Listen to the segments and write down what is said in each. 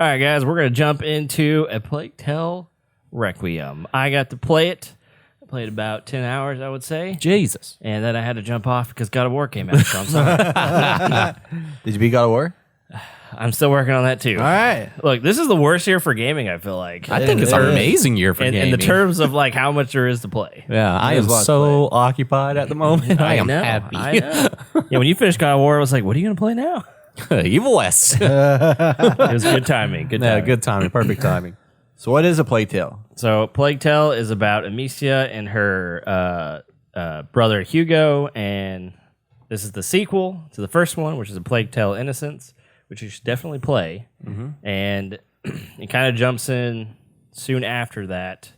All right, guys, we're going to jump into A Plague Tale Requiem. I got to play it. I played about 10 hours, I would say. Jesus. And then I had to jump off because God of War came out, so I'm sorry. Did you beat God of War? I'm still working on that, too. All right. Look, this is the worst year for gaming, I feel like. I think it's an amazing year for gaming. In the terms of like how much there is to play. Yeah, I am so occupied at the moment. I am happy. I know. Yeah, when you finished God of War, I was like, what are you going to play now? Evil West. It was good timing. Good timing. Yeah, good timing. Perfect timing. So what is A Plague Tale? So Plague Tale is about Amicia and her brother Hugo, and this is the sequel to the first one, which is A Plague Tale Innocence, which you should definitely play. Mm-hmm. And it kind of jumps in soon after that.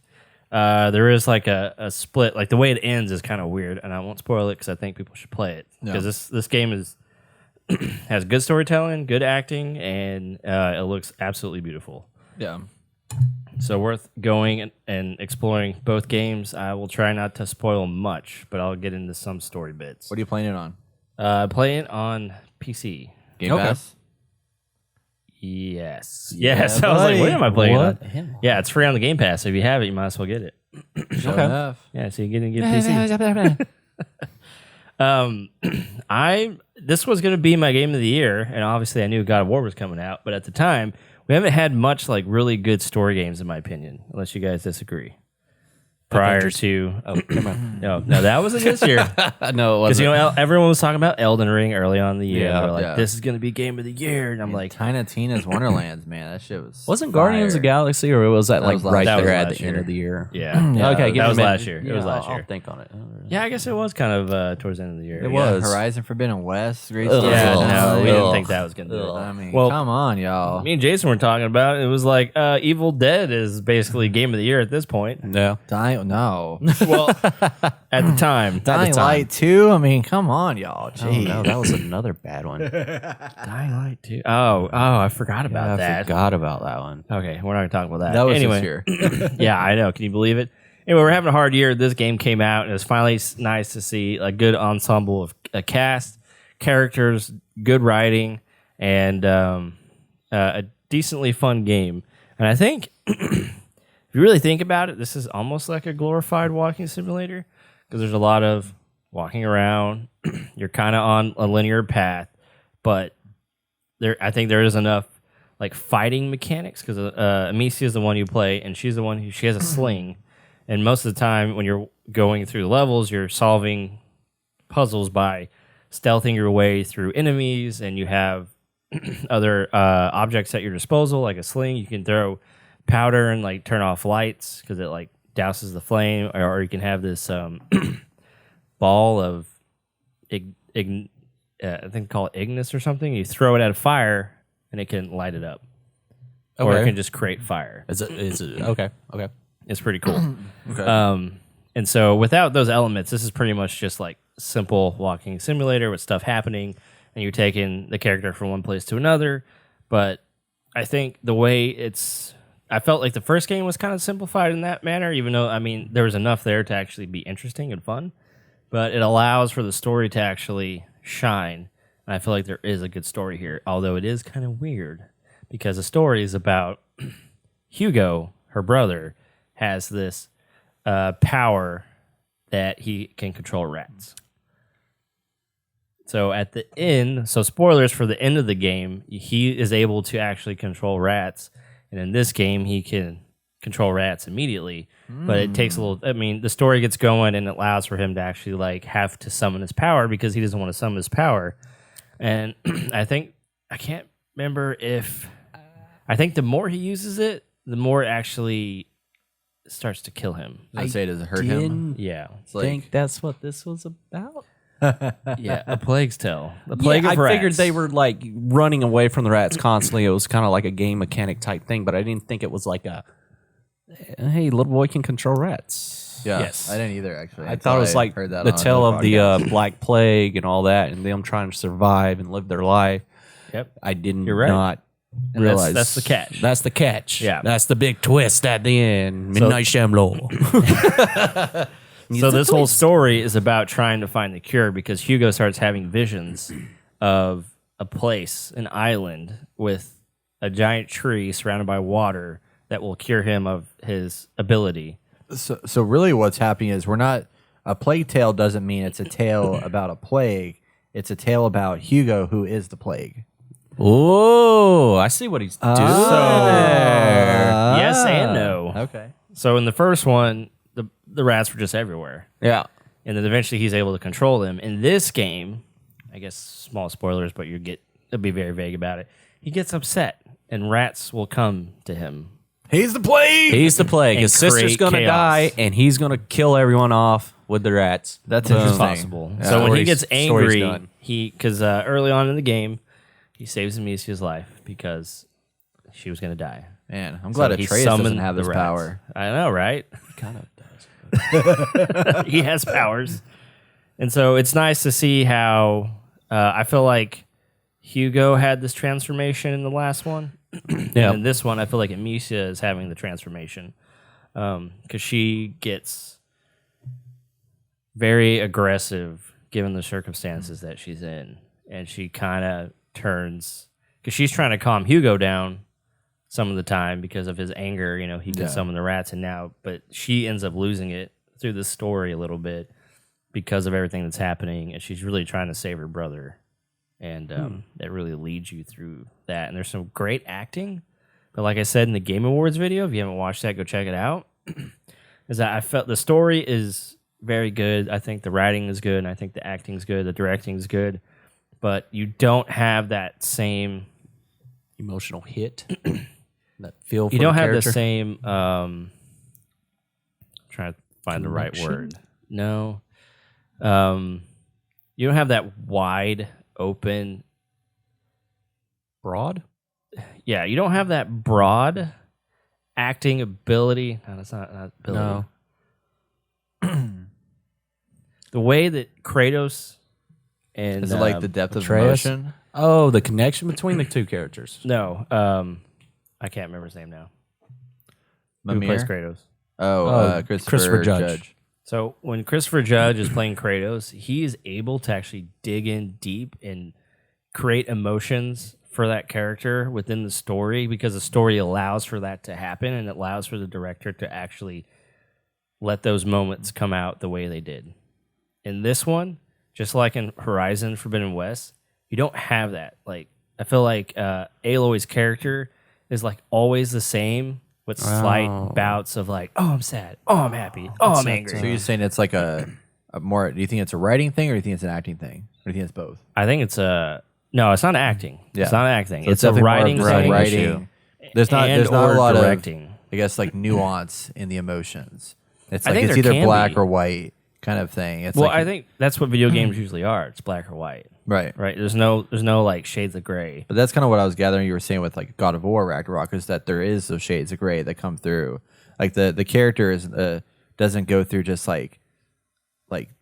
There is like a split. Like the way it ends is kind of weird, and I won't spoil it because I think people should play it because this game is has good storytelling, good acting, and it looks absolutely beautiful. Yeah. So worth going and exploring both games. I will try not to spoil much, but I'll get into some story bits. What are you playing it on? Playing on PC. Game Pass? Yes. Yeah, Yes. I was like, what am I playing What? on? Yeah, it's free on the Game Pass. If you have it, you might as well get it. Sure enough. Yeah, so you're going to get PC. This was going to be my game of the year, and obviously I knew God of War was coming out, but at the time, we haven't had much like really good story games, in my opinion, unless you guys disagree. Prior to no, that wasn't this year. No, it Because wasn't. everyone was talking about Elden Ring early on in the year. Yeah, They're like, yeah. this is going to be game of the year, and I'm like, Tiny Tina's Wonderlands, man. That shit was Wasn't fire. Guardians of the Galaxy, or was that like was last- right that was there at last the end year. of the year? yeah, Yeah, Okay, that was me a last minute. year. It was last I'll year. think on it. Yeah, I guess it was kind of towards the end of the year. It yeah. was. Horizon Forbidden West. Great Ugh. stuff. Yeah, no, we didn't Ugh. think that was going to do it. I mean, Well, come on, y'all. Me and Jason were talking about it. It was like Evil Dead is basically game of the year at this point. Yeah. No. Well, at the time. Dying Light 2? I mean, come on, y'all. Oh, Jeez. no, that was another bad one. Dying Light 2. Oh, I forgot about I that. forgot about that one. Okay, we're not going to talk about that. That was anyway, this year. Yeah, I know. Can you believe it? Anyway, we're having a hard year. This game came out, and it's finally nice to see a good ensemble of a cast, characters, good writing, and a decently fun game. And I think, if you really think about it, this is almost like a glorified walking simulator because there's a lot of walking around. You're kind of on a linear path, but I think there is enough like fighting mechanics because Amicia is the one you play, and she's the one she has a sling. And most of the time, when you're going through the levels, you're solving puzzles by stealthing your way through enemies, and you have other objects at your disposal, like a sling. You can throw powder and like turn off lights because it like douses the flame, or you can have this ball of, I think they call it Ignis or something. You throw it at a fire, and it can light it up, or it Okay. can just create fire. Is it okay? Okay. It's pretty cool. Okay. And so without those elements, this is pretty much just like simple walking simulator with stuff happening, and you're taking the character from one place to another. But I think the way I felt like the first game was kind of simplified in that manner, even though, I mean, there was enough there to actually be interesting and fun. But it allows for the story to actually shine. And I feel like there is a good story here, although it is kind of weird because the story is about Hugo, her brother, has this power that he can control rats. So at the end, so spoilers for the end of the game, he is able to actually control rats. And in this game, he can control rats immediately. But it takes a little, I mean, the story gets going and it allows for him to actually like have to summon his power because he doesn't want to summon his power. And I can't remember I think the more he uses it, the more it actually starts to kill him. Does it hurt him? Yeah. It's like, think that's what this was about. Yeah. A Plague's Tale. A plague I of rats. figured they were like running away from the rats constantly. It was kind of like a game mechanic type thing, but I didn't think it was like hey, little boy can control rats. yeah, Yes. I didn't either, actually. I thought it was like heard that the on tale another of the podcast. Black Plague and all that, and them trying to survive and live their life. Yep. I didn't You're right. not And realize that's the catch. That's the catch. Yeah. That's the big twist at the end. Midnight Shyamalan. So this whole story is about trying to find the cure because Hugo starts having visions of a place, an island with a giant tree surrounded by water that will cure him of his ability. So really what's happening is we're not a plague tale doesn't mean it's a tale about a plague. It's a tale about Hugo, who is the plague. Oh, I see what he's doing there. Yes and no. Okay. So in the first one, the rats were just everywhere. Yeah. And then eventually he's able to control them. In this game, I guess small spoilers, but it'll be very vague about it. He gets upset and rats will come to him. He's the plague. He's the plague. And His sister's create going to chaos. die, and he's going to kill everyone off with the rats. That's Boom. interesting. Possible. Yeah. So when he Story's- gets story's angry, done. because early on in the game, he saves Amicia's life because she was going to die. Man, I'm glad he Atreus doesn't summoned have the this rats. power. I know, right? Kind of does. He has powers. And so it's nice to see how I feel like Hugo had this transformation in the last one. Yeah. And in this one, I feel like Amicia is having the transformation because she gets very aggressive given the circumstances that she's in. And she kind of turns, because she's trying to calm Hugo down some of the time because of his anger. You know, he can summon the rats, and now, but she ends up losing it through the story a little bit because of everything that's happening, and she's really trying to save her brother, and that really leads you through that. And there's some great acting, but like I said in the Game Awards video, if you haven't watched that, go check it out. Is that I felt the story is very good. I think the writing is good, and I think the acting's good, the directing's good, but you don't have that same Emotional hit. That feel for you don't the have the character. same trying to find the right Connection? word. No. You don't have that wide open. Broad? Yeah, you don't have that broad acting ability. No, that's not ability. No. The way that Kratos and Is it like the depth of Atreus? emotion? Oh, the connection between the two characters. no, I can't remember his name now. Who plays Mimir? Kratos? Oh, Christopher Judge. So when Christopher Judge is playing Kratos, he is able to actually dig in deep and create emotions for that character within the story because the story allows for that to happen and it allows for the director to actually let those moments come out the way they did. In this one, just like in Horizon Forbidden West, you don't have that. Like I feel like Aloy's character is like always the same with slight bouts of like, oh, I'm sad, oh, I'm happy, oh, I'm angry. So you're saying it's like a more? Do you think it's a writing thing, or do you think it's an acting thing, or do you think it's both? I think it's no, it's not acting. Yeah. It's not acting. So it's a definitely more writing of thing. writing. There's not and a or lot directing. of, I guess, like nuance in the emotions. It's I like think it's there either can black be. or white kind of thing. It's Well, like, I think that's what video games usually are. It's black or white, right. right? There's no like shades of gray. But that's kind of what I was gathering you were saying with like God of War Ragnarok is that there is those shades of gray that come through. Like the character is doesn't go through just like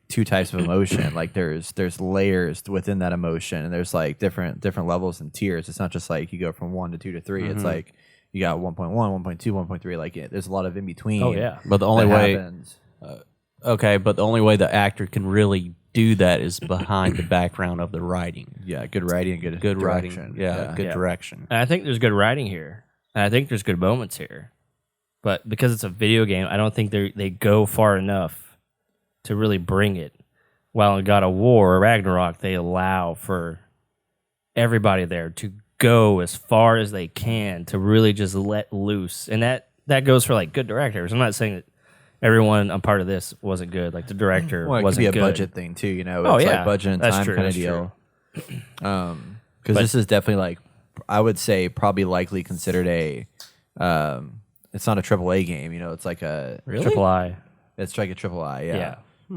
two types of emotion. Like there's layers within that emotion, and there's like different levels and tiers. It's not just like you go from 1 to 2 to 3. It's like you got 1.1, 1.2, 1.3. Like there's a lot of in between. Oh yeah. But the only that way, happens. okay, but the only way the actor can really do that is behind the background of the writing. Yeah, good writing and Good direction. writing, yeah, good Yeah. direction. And I think there's good writing here. And I think there's good moments here. But because it's a video game, I don't think they go far enough to really bring it. While in God of War or Ragnarok, they allow for everybody there to go as far as they can to really just let loose. And that goes for like good directors. I'm not saying that everyone a part of this wasn't good. Like the director Well, it could wasn't be a good. budget thing too. You know, Oh, it's yeah. like budget and That's time true, kind of that's deal. Because this is definitely like I would say probably likely considered a. It's not a AAA game. You know, it's like a Triple I. It's like a AAA. Yeah, Yeah.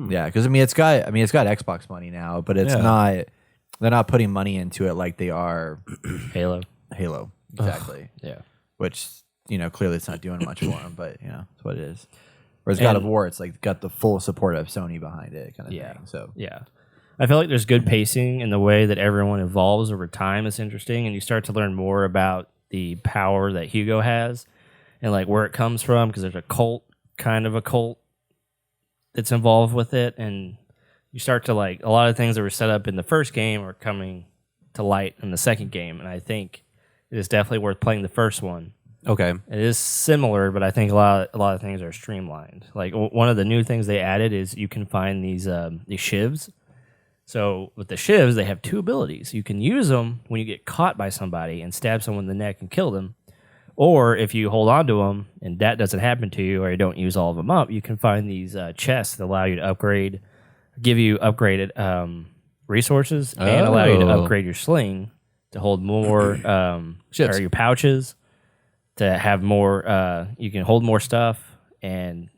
yeah. Because it's got Xbox money now, but it's Yeah. not. They're not putting money into it like they are Halo. Halo. Exactly. Yeah. Which clearly it's not doing much for them, but it's what it is. Whereas God of And- War, it's like got the full support of Sony behind it, kind of Yeah. thing. So Yeah. I feel like there's good pacing in the way that everyone evolves over time. It's interesting, and you start to learn more about the power that Hugo has and like where it comes from because there's a cult that's involved with it, and you start to like a lot of things that were set up in the first game are coming to light in the second game, and I think it is definitely worth playing the first one. Okay. It is similar, but I think a lot of things are streamlined. Like one of the new things they added is you can find these shivs. So with the shivs, they have two abilities. You can use them when you get caught by somebody and stab someone in the neck and kill them. Or if you hold on to them and that doesn't happen to you, or you don't use all of them up, you can find these chests that allow you to give you upgraded resources and allow you to upgrade your sling to hold more or your pouches to have more. You can hold more stuff, and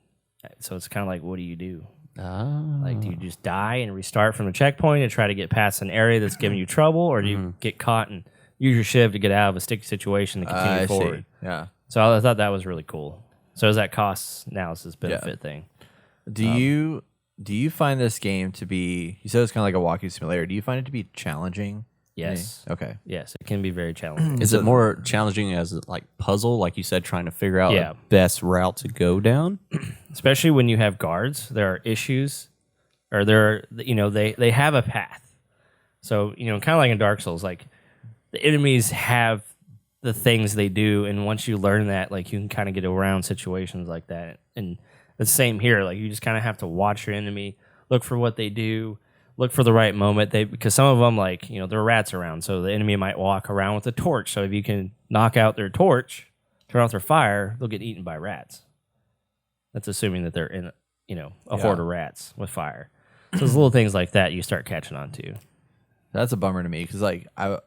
so it's kind of like, what do you do? Like, do you just die and restart from the checkpoint and try to get past an area that's giving you trouble, or do you get caught and use your shiv to get out of a sticky situation to continue forward? Yeah. So I thought that was really cool. So is that cost analysis benefit thing? Do you find this game to be? You said it's kind of like a walking simulator. Do you find it to be challenging? Yes. Okay. Yes, it can be very challenging. Is it more challenging as like puzzle, like you said, trying to figure out the best route to go down? Especially when you have guards, there are issues, or they have a path. So kind of like in Dark Souls, like the enemies have the things they do, and once you learn that, like you can kind of get around situations like that. And the same here, like you just kind of have to watch your enemy, look for what they do. Look for the right moment. Because some of them, like, there are rats around, so the enemy might walk around with a torch. So if you can knock out their torch, turn off their fire, they'll get eaten by rats. That's assuming that they're in, a horde of rats with fire. So there's little things like that you start catching on to. That's a bummer to me because like I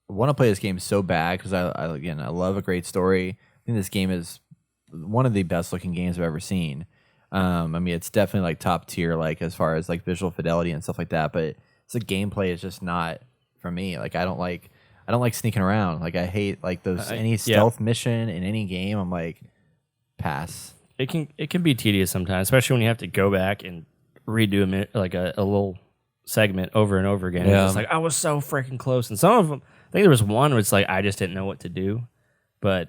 want to play this game so bad because I love a great story. I think this game is one of the best looking games I've ever seen. I mean, it's definitely like top tier, like as far as like visual fidelity and stuff like that. But the gameplay is just not for me. Like I don't like sneaking around. Like I hate like those any stealth mission in any game. I'm like, pass. It can be tedious sometimes, especially when you have to go back and redo a little segment over and over again. Yeah. It's like I was so freaking close, and some of them. I think there was one where it's like I just didn't know what to do, but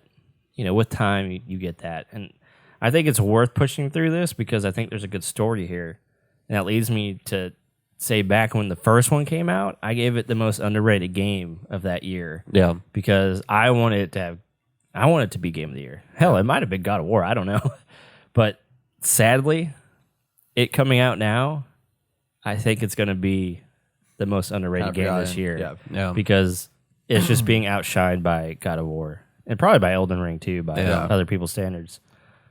with time you get that. And I think it's worth pushing through this because I think there's a good story here. And that leads me to say back when the first one came out, I gave it the most underrated game of that year. Yeah. Because I wanted it to be game of the year. Hell, it might have been God of War. I don't know. But sadly, it coming out now, I think it's going to be the most underrated game this year. Yeah. Because it's just being outshined by God of War. And probably by Elden Ring, too, by other people's standards.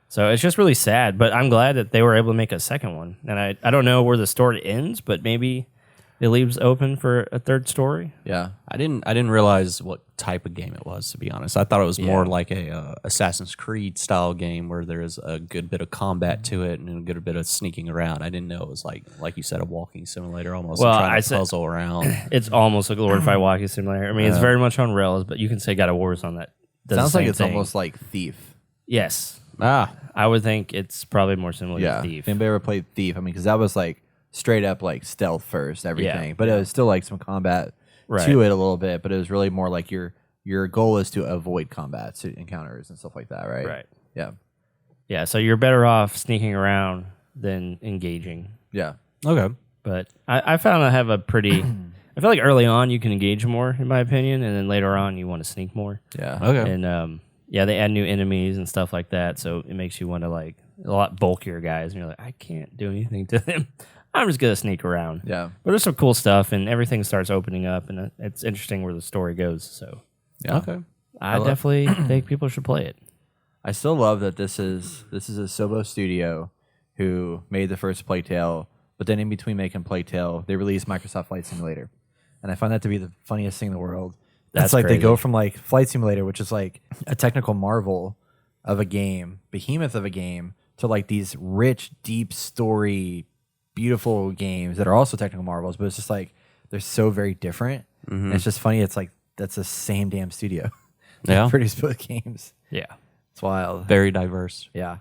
So it's just really sad, but I'm glad that they were able to make a second one. And I don't know where the story ends, but maybe it leaves open for a third story. Yeah, I didn't realize what type of game it was, to be honest. I thought it was more like a Assassin's Creed style game where there's a good bit of combat to it and a good bit of sneaking around. I didn't know it was like you said, a walking simulator almost. Well, trying to puzzle around. It's almost a glorified walking simulator. I mean, it's very much on rails, but you can say God of War is on that. Sounds like it's almost like Thief. Yes. I would think it's probably more similar to Thief. If anybody ever played Thief, I mean, because that was like straight up like stealth first, everything. But it was still like some combat to it a little bit. But it was really more like your goal is to avoid combat encounters and stuff like that, right? Right. Yeah. Yeah. So you're better off sneaking around than engaging. Yeah. Okay. But I found I have a pretty. I feel like early on you can engage more, in my opinion, and then later on you want to sneak more. Yeah. Okay. And they add new enemies and stuff like that, so it makes you want to like a lot bulkier guys, and you're like, I can't do anything to them. I'm just gonna sneak around. Yeah. But there's some cool stuff, and everything starts opening up, and it's interesting where the story goes. So Yeah. Okay. I definitely think people should play it. I still love that this is Asobo Studio who made the first Plague Tale, but then in between making Plague Tale, they released Microsoft Flight Simulator. And I find that to be the funniest thing in the world. That's like crazy. They go from like Flight Simulator, which is like a technical marvel of a game, behemoth of a game, to like these rich, deep story, beautiful games that are also technical marvels, but it's just like they're so very different. And it's just funny. It's like that's the same damn studio. Yeah. Produce both games. Yeah. It's wild. Very diverse. Yeah.